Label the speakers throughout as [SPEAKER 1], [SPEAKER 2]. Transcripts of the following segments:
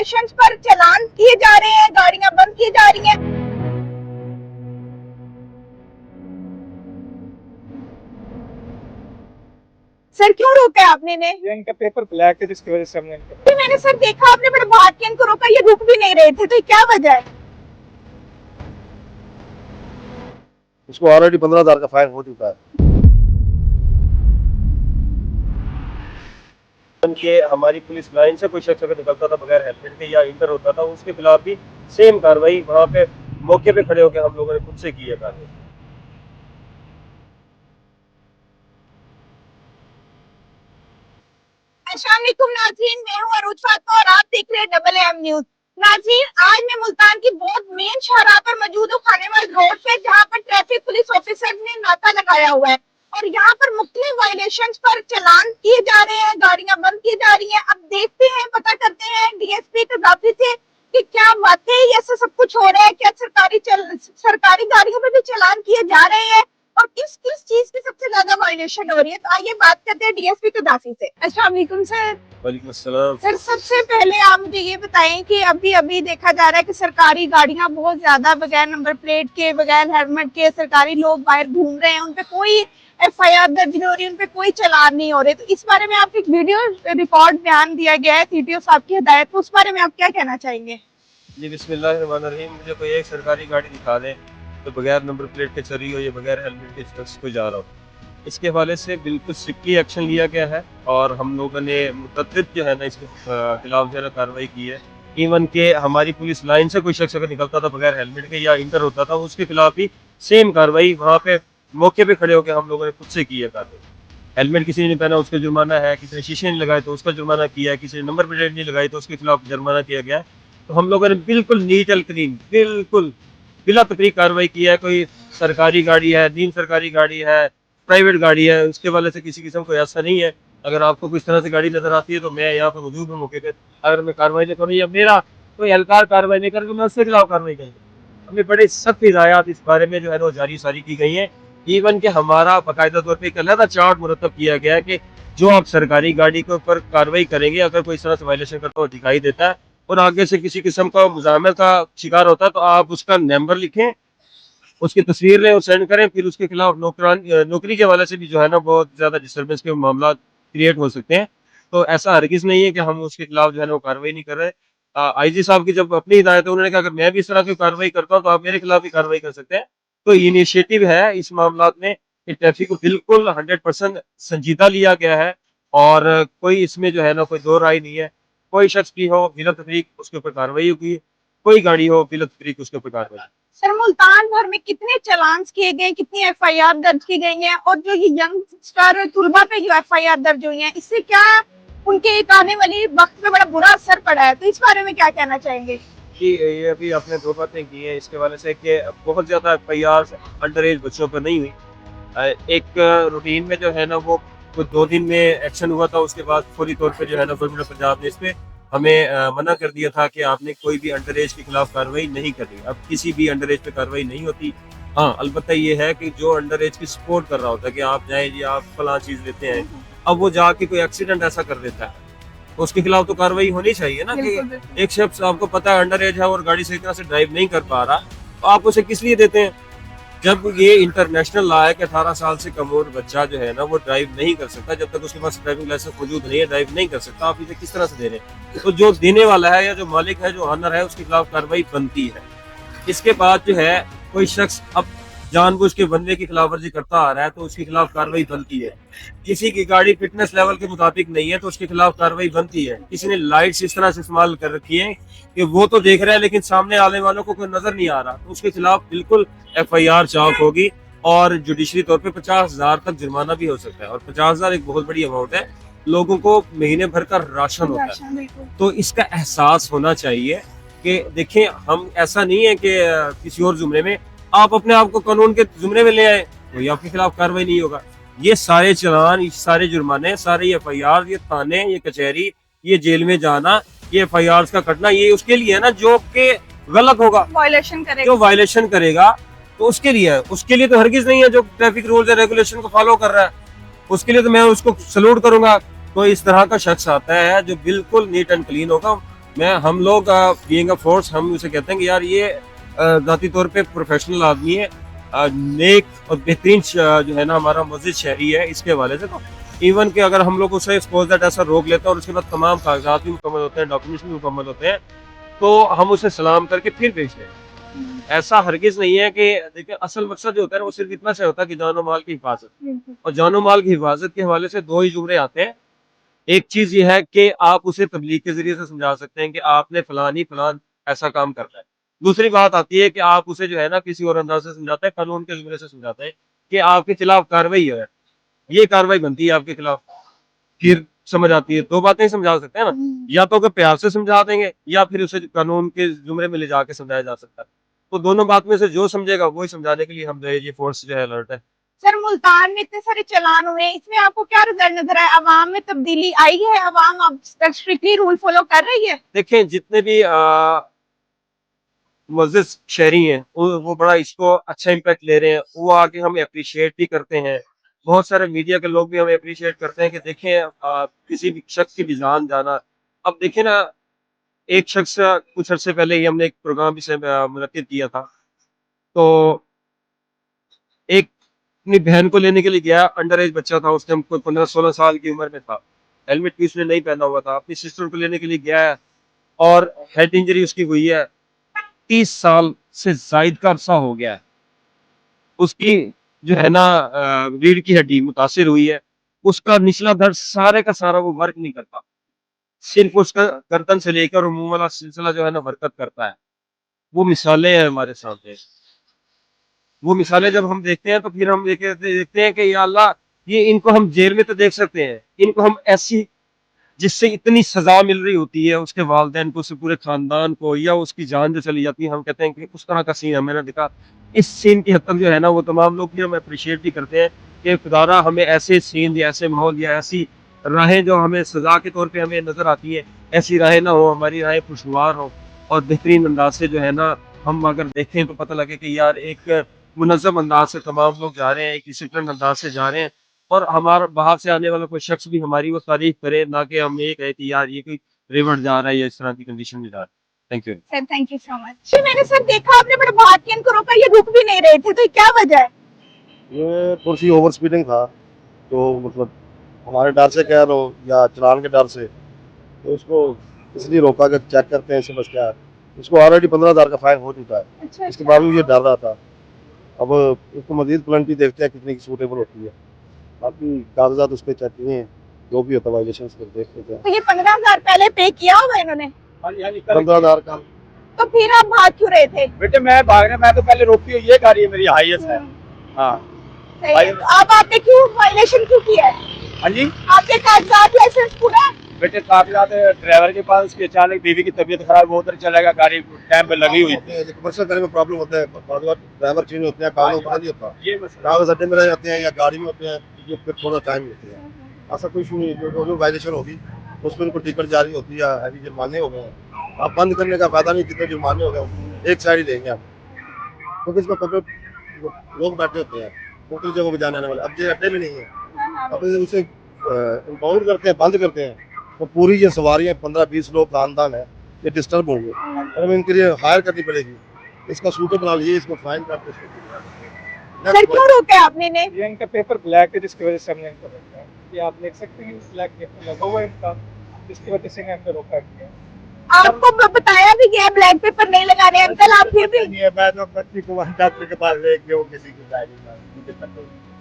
[SPEAKER 1] Violations पर चालान किए जा रहे हैं, गाड़ियां बंद की जा रही हैं। सर क्यों रोका है आपने ने?
[SPEAKER 2] ये इनका पेपर ब्लैक है जिसकी वजह से हमने
[SPEAKER 1] तो मैंने सर देखा आपने बड़े बात के इनको रोका, ये रुक भी नहीं रहे थे, तो ये क्या वजह है?
[SPEAKER 3] इसको ऑलरेडी 15,000 का फाइन हो चुका है।
[SPEAKER 4] कि हमारी पुलिस लाइन से कोई शख्स अगर निकलता था बगैर हेलमेट के या इंटर होता था, उसके खिलाफ भी सेम कार्रवाई वहां पे मौके पे खड़े होकर हम लोगों ने खुद से की है कार्रवाई।
[SPEAKER 1] अस्सलाम वालेकुम नाज़रीन, मैं हूं अरूज फातिमा और आप देख रहे हैं डबल एम न्यूज। नाज़रीन, आज मैं मुल्तान की बहुत मेन शाहराह पर मौजूद हूं, खानेवाल रोड पे, जहां पर ट्रैफिक पुलिस ऑफिसर ने नाका लगाया हुआ है और यहाँ पर मुख्तलिफ वायलेशंस पर चालान किए जा रहे हैं, गाड़ियां बंद की जा रही हैं। अब देखते हैं, पता करते हैं डीएसपी कदाफी से कि क्या वाकई ऐसा सब कुछ हो रहा है, क्या सरकारी गाड़ियों पे भी चालान किए जा रहे हैं और किस किस चीज की सबसे ज्यादा वायलेशन हो रही है। तो आइए बात करते हैं डीएसपी कदाफी से। अस्सलाम वालेकुम सर।
[SPEAKER 4] वालेकुम अस्सलाम।
[SPEAKER 1] सर सबसे पहले आप मुझे ये बताएं कि अभी अभी देखा जा रहा है कि सरकारी गाड़ियां बहुत ज्यादा बगैर नंबर प्लेट के, बगैर हेलमेट के सरकारी लोग बाहर घूम रहे हैं, उनपे कोई एफआईआर दर्ज नहीं हो रही, उनपे कोई चालान नहीं हो रहे। तो इस बारे में आपको एक वीडियो रिकॉर्ड बयान दिया गया है सीटीओ साहब की हिदायत, तो उस बारे में आप क्या कहना चाहेंगे?
[SPEAKER 4] जी बिस्मिल्लाहिर्रहमानिर्रहीम। मुझे कोई एक सरकारी गाड़ी दिखा दें तो बगैर नंबर प्लेट के चली हो या बगैर हेलमेट के शख्स को जा रहा हो, इसके हवाले से बिल्कुल स्ट्रिक्टली एक्शन लिया गया है और हम लोगों ने मुतअद्दिद जो है ना इसके खिलाफ जो है ना कार्रवाई की है। इवन के हमारी पुलिस लाइन से कोई शख्स अगर निकलता था बगैर हेलमेट के या इंटर होता था, उसके खिलाफ भी सेम कार्रवाई वहाँ पे मौके पे खड़े होकर हम लोगों ने खुद से की है कार्रवाई। हेलमेट किसी ने नहीं पहना उसका जुर्माना है, किसी ने शीशे नहीं लगाए तो उसका जुर्माना किया है, किसी ने नंबर प्लेट नहीं लगाई तो उसके खिलाफ जुर्माना किया गया है। तो हम लोगों ने बिल्कुल नीट एंड क्लीन, बिल्कुल बिला तकरीर कार्रवाई की है। कोई सरकारी गाड़ी है, नीम सरकारी गाड़ी है, प्राइवेट गाड़ी है, उसके वाले से किसी किस्म को ऐसा नहीं है। अगर आपको किस तरह से गाड़ी नजर आती है तो मैं यहाँ पर मौजूद हूँ मौके पे, अगर मैं कार्रवाई नहीं करूँ या मेरा कोई एहलकार कार्रवाई नहीं करेगा, मैं उसके खिलाफ कार्रवाई करूँगा। हमें बड़े सख्त हिदायत इस बारे में जो है वो जारी सारी की गई है। इवन के हमारा बाकायदा तौर पर एक अलग चार्ट मुरतब किया गया है कि जो आप सरकारी गाड़ी के ऊपर कार्रवाई करेंगे, अगर कोई इस तरह से वायलेशन करता हुआ दिखाई देता है और आगे से किसी किस्म का मुज़ाहमत का शिकार होता है, तो आप उसका नंबर लिखें, उसकी तस्वीर लें और सेंड करें। फिर उसके खिलाफ नौकरी के हवाले से भी जो है ना बहुत ज़्यादा डिस्टर्बेंस के मामला क्रिएट हो सकते हैं। तो ऐसा हरगिज़ नहीं है कि हम उसके खिलाफ जो है ना वो कार्रवाई नहीं कर रहे। आईजी साहब की जब अपनी हिदायत है, उन्होंने कहा अगर मैं भी इस तरह की कार्रवाई करता हूँ तो आप मेरे खिलाफ भी कार्रवाई कर सकते हैं। तो इनिशिएटिव है इस मामला में कि ट्रैफिक को बिल्कुल 100% संजीदा लिया गया है और कोई इसमें जो है ना कोई दो राय नहीं है। कोई शख्स भी हो बिला तफरीक उसके ऊपर कार्रवाई होगी, कोई गाड़ी हो बिला तफरीक उसके ऊपर कार्रवाई।
[SPEAKER 1] सर मुल्तान भर में कितने चालान किए गए, कितनी एफआईआर दर्ज की गई हैं और जो ये यंगस्टर तुलबा पे जो एफआईआर दर्ज हुई है, इससे क्या उनके एक आने वाली वक्त में बड़ा बुरा असर पड़ा है, तो इस बारे में क्या कहना चाहेंगे?
[SPEAKER 4] कि ये अभी आपने दो बातें की हैं इसके वाले से कि बहुत ज़्यादा एफआईआर अंडर एज बच्चों पर नहीं हुई। एक रूटीन में जो है ना वो कुछ 2 दिन में एक्शन हुआ था, उसके बाद फौरी तौर पे जो है ना गवर्नमेंट पंजाब ने इस पे हमें मना कर दिया था कि आपने कोई भी अंडर एज के खिलाफ कार्रवाई नहीं करनी। अब किसी भी अंडर एज पे कार्रवाई नहीं होती। हाँ, अलबत्ता ये है कि जो अंडर एज की सपोर्ट कर रहा होता है कि आप जाएं जी आप फलां चीज़ लेते हैं, अब वो जाके कोई एक्सीडेंट ऐसा कर देता है तो उसके खिलाफ तो कार्रवाई होनी चाहिए ना। कि एक शख्स आपको पता है अंडर एज है और गाड़ी सही तरह से ड्राइव नहीं कर पा रहा, तो आप उसे किस लिए देते हैं? जब ये इंटरनेशनल लॉ है कि 18 साल से कम उम्र बच्चा जो है ना वो ड्राइव नहीं कर सकता, जब तक उसके पास ड्राइविंग लाइसेंस मौजूद नहीं है ड्राइव नहीं कर सकता। आप इसे किस तरह से दे रहे हैं? तो जो देने वाला है या जो मालिक है, जो ऑनर है, उसके खिलाफ कार्रवाई बनती है। इसके बाद जो है कोई शख्स अब जानबूझ के बंदे की खिलाफ वर्जी करता आ रहा है तो उसके खिलाफ कार्रवाई बनती है। किसी की गाड़ी फिटनेस लेवल के मुताबिक नहीं है तो उसके खिलाफ कार्रवाई बनती है। किसी ने लाइट्स इस तरह से इस्तेमाल कर रखी है कि वो तो देख रहा है लेकिन सामने आने वालों को कोई नजर नहीं आ रहा, तो उसके खिलाफ बिल्कुल एफआईआर चौक होगी और जुडिशरी तौर पे 50,000 तक जुर्माना भी हो सकता है। और 50,000 एक बहुत बड़ी अमाउंट है, लोगों को महीने भर का राशन होता है। तो इसका एहसास होना चाहिए कि देखें हम ऐसा नहीं है कि किसी और जुमरे में आप अपने आप को कानून के जुमरे में ले आए तो आपके खिलाफ कार्रवाई नहीं होगा। ये सारे चालान, ये सारे जुर्माने, सारे एफआईआर, ये थाने, ये कचहरी, ये जेल में जाना, ये एफआईआर का कटना, ये उसके लिए है ना जो के गलत होगा,
[SPEAKER 1] वायलेशन करेगा,
[SPEAKER 4] जो वायलेशन करेगा तो उसके लिए है। उसके लिए तो हरगिज नहीं है जो ट्रैफिक रूल्स एंड रेगुलेशन को फॉलो कर रहा है, उसके लिए तो मैं उसको सलूट करूंगा। तो इस तरह का शख्स आता है जो बिल्कुल नीट एंड क्लीन होगा, हम लोग बीइंग अ फोर्स हम उसे कहते हैं कि यार ये जाती तौर पे प्रोफेशनल आदमी है, नेक और बेहतरीन जो है ना हमारा मस्जिद शहरी है। इसके हवाले से तो इवन कि अगर हम लोग उसे सपोज दैट ऐसा रोक लेते हैं और उसके बाद तमाम कागजात भी मुकम्मल होते हैं, डॉक्यूमेंट्स भी मुकम्मल होते हैं, तो हम उसे सलाम करके फिर भेजते हैं। ऐसा हरगिज नहीं है कि देखिए असल मकसद जो होता है ना वो सिर्फ इतना से होता है कि जानो माल की हिफाजत, और जानो माल की हिफाजत के हवाले से दो ही जुमले आते हैं। एक चीज ये है कि आप उसे तबलीग के जरिए से समझा सकते हैं कि आपने फलान ऐसा काम करना है। दूसरी बात आती है कि आप उसे जो है ना किसी और अंदाज से समझाते हैं, कानून के जुमले से समझाते हैं कि आपके खिलाफ कार्रवाई है, ये कार्रवाई बनती है आपके खिलाफ, फिर समझ आती है। दो बातें ही समझा सकते हैं ना, या तो अगर प्यार से समझा देंगे या फिर उसे कानून के जुमरे में ले जाके समझाया जा सकता है। तो दोनों बात में से जो समझेगा वही समझाने के लिए हम जो है ये फोर्स जो है अलर्ट है।
[SPEAKER 1] सर मुल्तान में इतने सारे चलान हुए, इसमें आपको क्या रिजल्ट नजर आया? अवाम में तब्दीली आई है? अवाम अब स्ट्रिक्टली रूल फॉलो कर रही है?
[SPEAKER 4] देखें जितने भी मुअज़्ज़िज़ शहरी हैं वो बड़ा इसको अच्छा इम्पैक्ट ले रहे हैं, वो आके हमें अप्रिशिएट भी करते हैं। बहुत सारे मीडिया के लोग भी हमें अप्रिशिएट करते हैं कि देखें किसी भी शख्स की भी जान जाना। अब देखें ना, एक शख्स कुछ अरसे पहले ही हमने एक प्रोग्राम भी मुनक्किद किया था, तो एक अपनी बहन को लेने के लिए गया, अंडर एज बच्चा था, उस टाइम कोई 15-16 साल की उम्र में था, हेलमेट भी उसने नहीं पहना हुआ था। अपनी सिस्टर को लेने के लिए गया है और हेड इंजरी उसकी हुई है, 30 साल से जायद का अरसा हो गया है। उसकी जो है ना रीढ़ की हड्डी मुतासिर हुई है, उसका निचला धड़ सारे का सारा वो वर्क नहीं करता, सिर्फ उसका गर्दन से लेकर मुंह वाला सिलसिला जो है ना हरकत करता है। वो मिसालें हैं हमारे सामने। वो मिसालें जब हम देखते हैं तो फिर हम देखते हैं कि या अल्लाह, ये इनको हम जेल में तो देख सकते हैं, इनको हम ऐसी जिससे इतनी सजा मिल रही होती है उसके वालिदैन को, उसके पूरे खानदान को, या उसकी जान जो चली जाती है, हम कहते हैं कि उस तरह का सीन हमें ना दिखा। इस सीन की हद तक जो है ना वो तमाम लोग भी हमें अप्रिशिएट भी करते हैं कि खुदारा हमें ऐसे सीन या ऐसे माहौल या ऐसी राहें जो हमें सजा के तौर पे हमें नजर आती है, ऐसी राहें ना हो, हमारी राहें खुशगवार हो और बेहतरीन अंदाज से जो है ना हम अगर देखें तो पता लगे कि यार एक मुनज़्ज़म अंदाज से तमाम लोग जा रहे हैं, एक डिसिप्लिन अंदाज से जा रहे हैं, और हमारा बाहर से आने वाला कोई शख्स भी हमारी वो तारीफ करे, ना कि हम ये कहे कि यार ये कोई रिवर जा रहा है या इस तरह की कंडीशन में जा रहा है। Thank you.
[SPEAKER 1] Sir thank you so much. मैंने सर देखा आपने बड़ा बात की, इनको रोका, ये रुक भी नहीं रहे थे, तो क्या वजह है?
[SPEAKER 3] ये थोड़ी सी ओवर स्पीडिंग था, तो मतलब हमारे डर से कह लो या चलान के डर से, तो उसको इसलिए रोका कि चेक करते हैं इसे बस क्या है। इसको ऑलरेडी 15,000 का फाइन हो चुका है,
[SPEAKER 1] अच्छा
[SPEAKER 3] इसके बावजूद ये डर रहा था। अब इसको मजीद पेनल्टी देखते हैं कितनी की सूटेबल होती है, बाकी कागजात उस पर चेक किए हैं, जो भी होता है वायलेशन उसको देख लेते हैं।
[SPEAKER 1] तो ये 15,000 पहले पे किया होगा इन्होंने,
[SPEAKER 3] 15,000 का।
[SPEAKER 1] तो फिर आप भाग क्यों रहे थे?
[SPEAKER 2] बेटे मैं भागने, मैं तो पहले रोकी हुई, ये गाड़ी है मेरी हाईएस्ट है। हाँ
[SPEAKER 1] सही है। तो अब आपने क्यों वायलेशन क्यों किया है?
[SPEAKER 2] हाँ जी
[SPEAKER 1] आपके कागजात लाइसेंस पूरा है?
[SPEAKER 2] बेटे, कागजात ड्राइवर के पास, उसकी अचानक बीवी की तबीयत खराब, वो उधर चलेगा, गाड़ी टाइम पे लगी हुई थी।
[SPEAKER 3] कमर्शियल गाड़ी में प्रॉब्लम होता है, ड्राइवर चेंज होते हैं, कागज पता नहीं होता,
[SPEAKER 2] ये मसला
[SPEAKER 3] कागज अड्डे में रह जाते हैं या गाड़ी में होते हैं, ये फिर थोड़ा टाइम लेते हैं। ऐसा कुछ नहीं, जो वायलेशन होगी उस पर उनको टिकट जारी होती है, हैवी जुर्माने हो गए हैं। आप बंद करने का फायदा नहीं, जितने जुर्माने हो गए एक साइड ही देंगे आप, क्योंकि इसमें पब्लिक लोग बैठे होते हैं दूसरी जगह पर जाने आने वाले। अब ये अड्डे में नहीं है, अब उसे इम्पाउंड करते हैं, बंद करते हैं, तो पूरी ये सवारियाँ 15-20 लोग खानदान है, ये डिस्टर्ब होंगे, और हमें इनके लिए हायर करनी पड़ेगी। इसका सूटर बना लीजिए, इसको फाइन करते
[SPEAKER 1] सर क्यों रोके आपने ने?
[SPEAKER 2] ये इनका पेपर ब्लैक है, जिसकी वजह से हमने इनको रोका है। ये आप देख सकते हैं ब्लैक पेपर लगा हुआ है इनका, जिसकी वजह से हमने रोका है।
[SPEAKER 1] आपको बताया भी गया ब्लैक पेपर नहीं लगाने अंकल, आप फिर भी?
[SPEAKER 3] मैं तो बच्ची को डॉक्टर के पास ले गया, किसी की गाड़ी में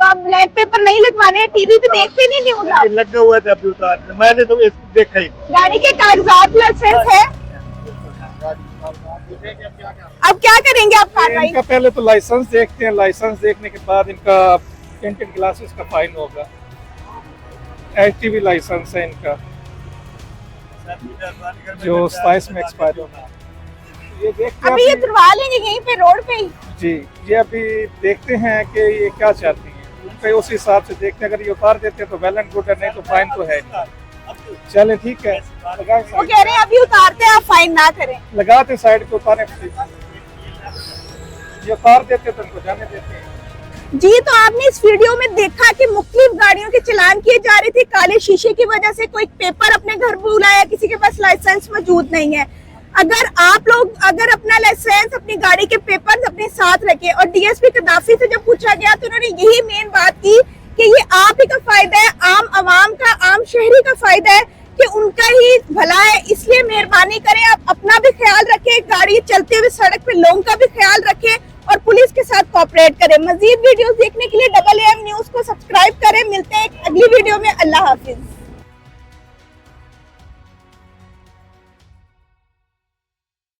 [SPEAKER 1] तो आप ब्लैक पेपर नहीं लगवाने, टीवी पे देखते नहीं न्यूज़ आप?
[SPEAKER 3] लगे हुए थे अभी उतार, मैंने तो इसको देखा ही।
[SPEAKER 1] गाड़ी के कागजात लाइसेंस है, अब क्या करेंगे आप कार्रवाई?
[SPEAKER 2] इनका पहले तो लाइसेंस देखते हैं, लाइसेंस देखने के बाद इनका टिंटेड ग्लासेस का फाइन होगा। HTV लाइसेंस है इनका, जो 27 में एक्सपायर होगा। ये देखते हैं
[SPEAKER 1] अभी ये तुड़वा लेंगे यहीं पे रोड पे ही?
[SPEAKER 2] जी, ये अभी देखते हैं कि ये क्या चाहती हैं, उनके उस हिसाब से देखते हैं। अगर ये उतार देते हैं तो वेल एंड गुड है, नहीं तो फाइन तो है। चले ठीक है,
[SPEAKER 1] वो कह रहे हैं अभी उतारते हैं, आप फाइन ना करें।
[SPEAKER 2] लगाते साइड पे, उतारे ये उतार देते तो उनको जाने देते हैं।
[SPEAKER 1] जी, तो आपने इस वीडियो में देखा कि मुख्तलिफ गाड़ियों के चालान किए जा रहे थे काले शीशे की वजह से। कोई पेपर अपने घर बुलाया, किसी के पास लाइसेंस मौजूद नहीं है। अगर आप लोग अगर अपना लाइसेंस, अपनी गाड़ी के पेपर्स अपने साथ रखें, और डीएसपी कदाफी से जब पूछा गया तो उन्होंने यही मेन बात की कि ये आप ही का फायदा है, आम आवाम का, आम शहरी का फायदा है कि उनका ही भला है, इसलिए मेहरबानी करें आप अपना भी ख्याल रखें, गाड़ी चलते हुए सड़क पे लोगों का भी ख्याल रखें और पुलिस के साथ कोऑपरेट करें। मजीद वीडियोस देखने के लिए AAM न्यूज़ को सब्सक्राइब करें। मिलते हैं एक अगली वीडियो में। अल्लाह हाफिज।